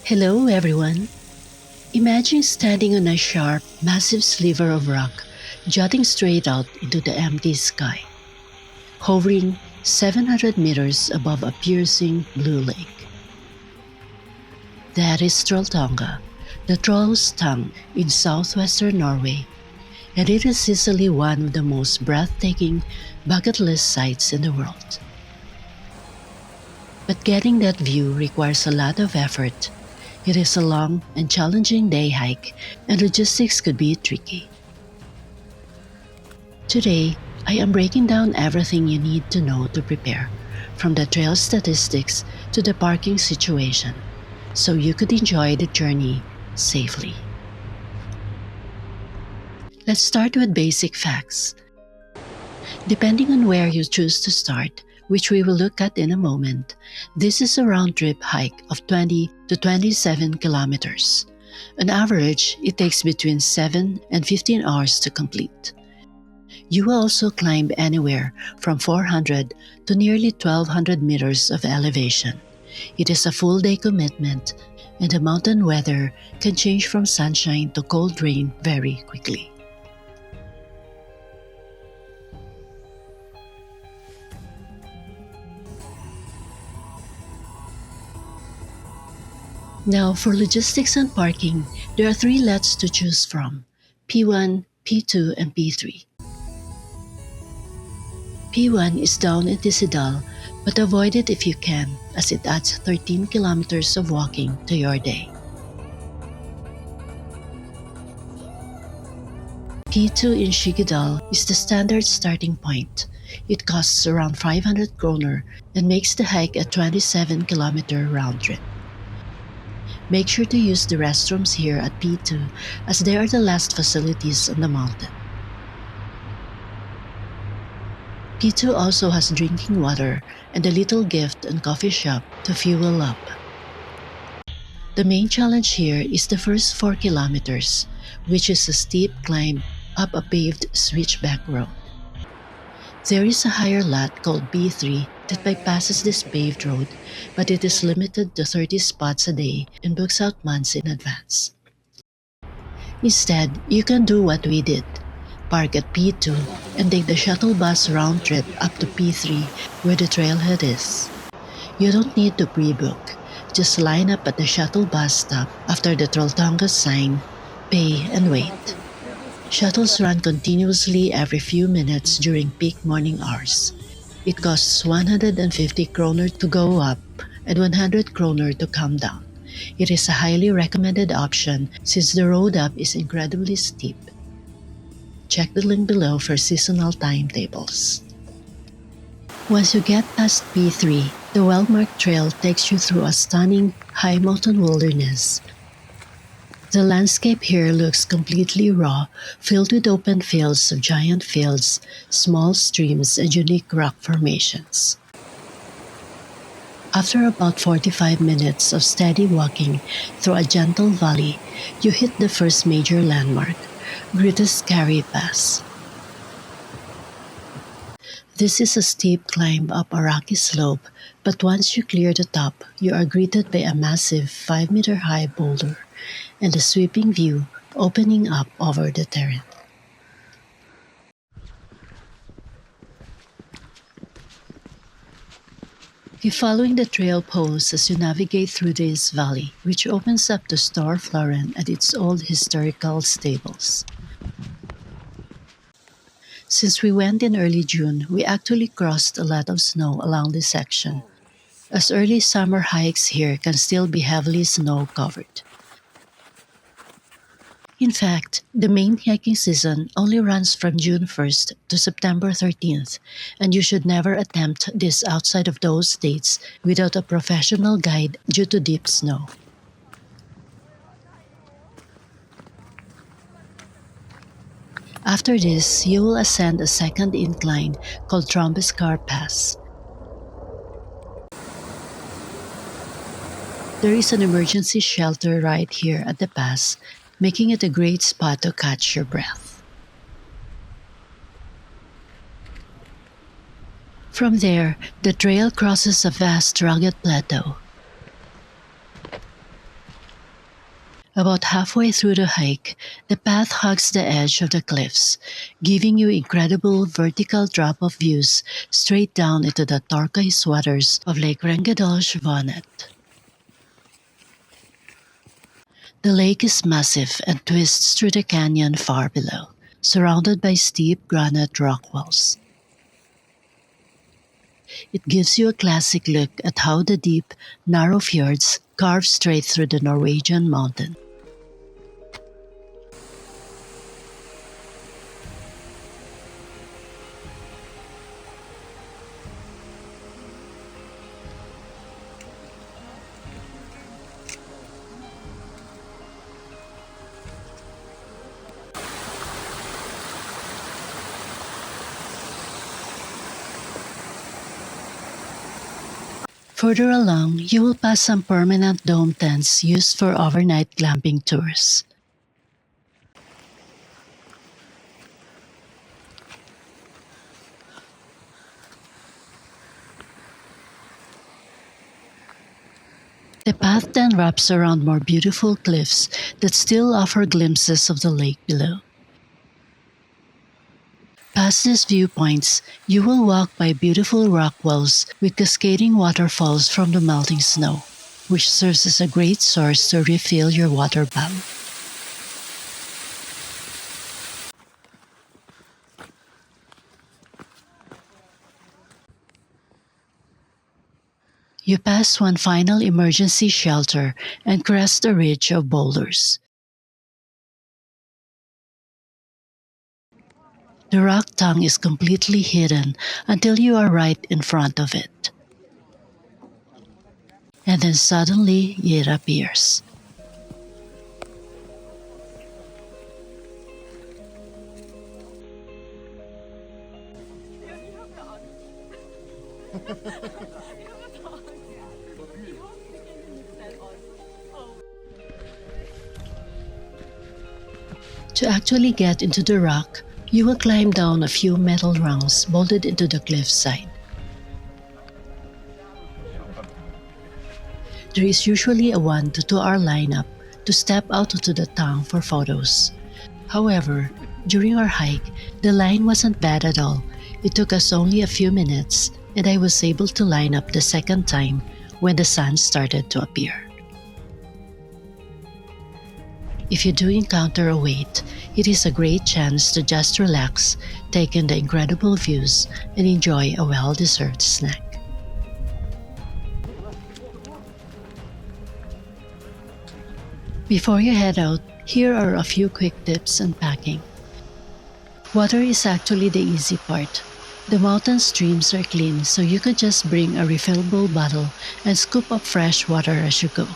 Hello, everyone. Imagine standing on a sharp, massive sliver of rock, jutting straight out into the empty sky, hovering 700 meters above a piercing blue lake. That is Trolltunga, the Troll's tongue in southwestern Norway, and it is easily one of the most breathtaking bucket list sites in the world. But getting that view requires a lot of effort. It is a long and challenging day hike, and logistics could be tricky. Today, I am breaking down everything you need to know to prepare, from the trail statistics to the parking situation, so you could enjoy the journey safely. Let's start with basic facts. Depending on where you choose to start, which we will look at in a moment, this is a round-trip hike of 20 to 27 kilometers. On average, it takes between 7 and 15 hours to complete. You will also climb anywhere from 400 to nearly 1,200 meters of elevation. It is a full-day commitment, and the mountain weather can change from sunshine to cold rain very quickly. Now, for logistics and parking, there are three lots to choose from: P1, P2, and P3. P1 is down in Tisidal, but avoid it if you can, as it adds 13 kilometers of walking to your day. P2 in Shigidal is the standard starting point. It costs around 500 kroner and makes the hike a 27-kilometer round trip. Make sure to use the restrooms here at P2, as they are the last facilities on the mountain. P2 also has drinking water and a little gift and coffee shop to fuel up. The main challenge here is the first 4 kilometers, which is a steep climb up a paved switchback road. There is a higher lot called B3 that bypasses this paved road, but it is limited to 30 spots a day and books out months in advance. Instead, you can do what we did: park at P2 and take the shuttle bus round trip up to P3 where the trailhead is. You don't need to pre-book. Just line up at the shuttle bus stop after the Trolltunga sign, pay, and wait. Shuttles run continuously every few minutes during peak morning hours. It costs 150 kroner to go up and 100 kroner to come down. It is a highly recommended option since the road up is incredibly steep. Check the link below for seasonal timetables. Once you get past P3, the well-marked trail takes you through a stunning high mountain wilderness. The landscape here looks completely raw, filled with open fields of giant fields, small streams, and unique rock formations. After about 45 minutes of steady walking through a gentle valley, you hit the first major landmark, Grutas Pass. This is a steep climb up a rocky slope, but once you clear the top, you are greeted by a massive 5-meter-high boulder and a sweeping view opening up over the terrain. Keep following the trail posts as you navigate through this valley, which opens up to Store Floren at its old historical stables. Since we went in early June, we actually crossed a lot of snow along this section, as early summer hikes here can still be heavily snow-covered. In fact, the main hiking season only runs from June 1st to September 13th, and you should never attempt this outside of those dates without a professional guide due to deep snow. After this, you will ascend a second incline called Trolltunga Pass. There is an emergency shelter right here at the pass, making it a great spot to catch your breath. From there, the trail crosses a vast rugged plateau. About halfway through the hike, the path hugs the edge of the cliffs, giving you incredible vertical drop-off views straight down into the turquoise waters of Lake Rengedalsvatnet. The lake is massive and twists through the canyon far below, surrounded by steep granite rock walls. It gives you a classic look at how the deep, narrow fjords carve straight through the Norwegian mountain. Further along, you will pass some permanent dome tents used for overnight glamping tours. The path then wraps around more beautiful cliffs that still offer glimpses of the lake below. Past these viewpoints, you will walk by beautiful rock walls with cascading waterfalls from the melting snow, which serves as a great source to refill your water bottle. You pass one final emergency shelter and crest a ridge of boulders. The rock tongue is completely hidden until you are right in front of it. And then suddenly it appears. To actually get into the rock, you will climb down a few metal rungs bolted into the cliffside. There is usually a 1 to 2 hour lineup to step out onto the tongue for photos. However, during our hike, the line wasn't bad at all. It took us only a few minutes, and I was able to line up the second time when the sun started to appear. If you do encounter a wait, it is a great chance to just relax, take in the incredible views, and enjoy a well-deserved snack. Before you head out, here are a few quick tips on packing. Water is actually the easy part. The mountain streams are clean, so you could just bring a refillable bottle and scoop up fresh water as you go.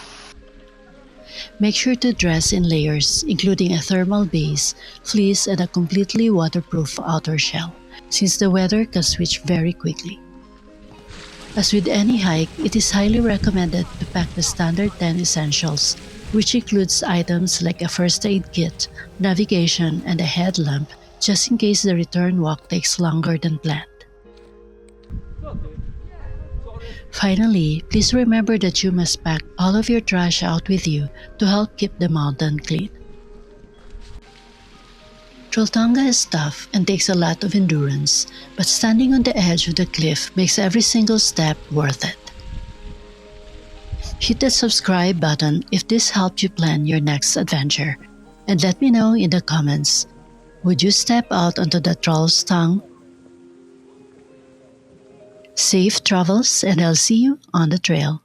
Make sure to dress in layers, including a thermal base, fleece, and a completely waterproof outer shell, since the weather can switch very quickly. As with any hike, it is highly recommended to pack the standard 10 essentials, which includes items like a first aid kit, navigation, and a headlamp, just in case the return walk takes longer than planned. Finally, please remember that you must pack all of your trash out with you to help keep the mountain clean. Trolltunga is tough and takes a lot of endurance, but standing on the edge of the cliff makes every single step worth it. Hit the subscribe button if this helped you plan your next adventure, and let me know in the comments, would you step out onto the Troll's tongue? Safe travels, and I'll see you on the trail.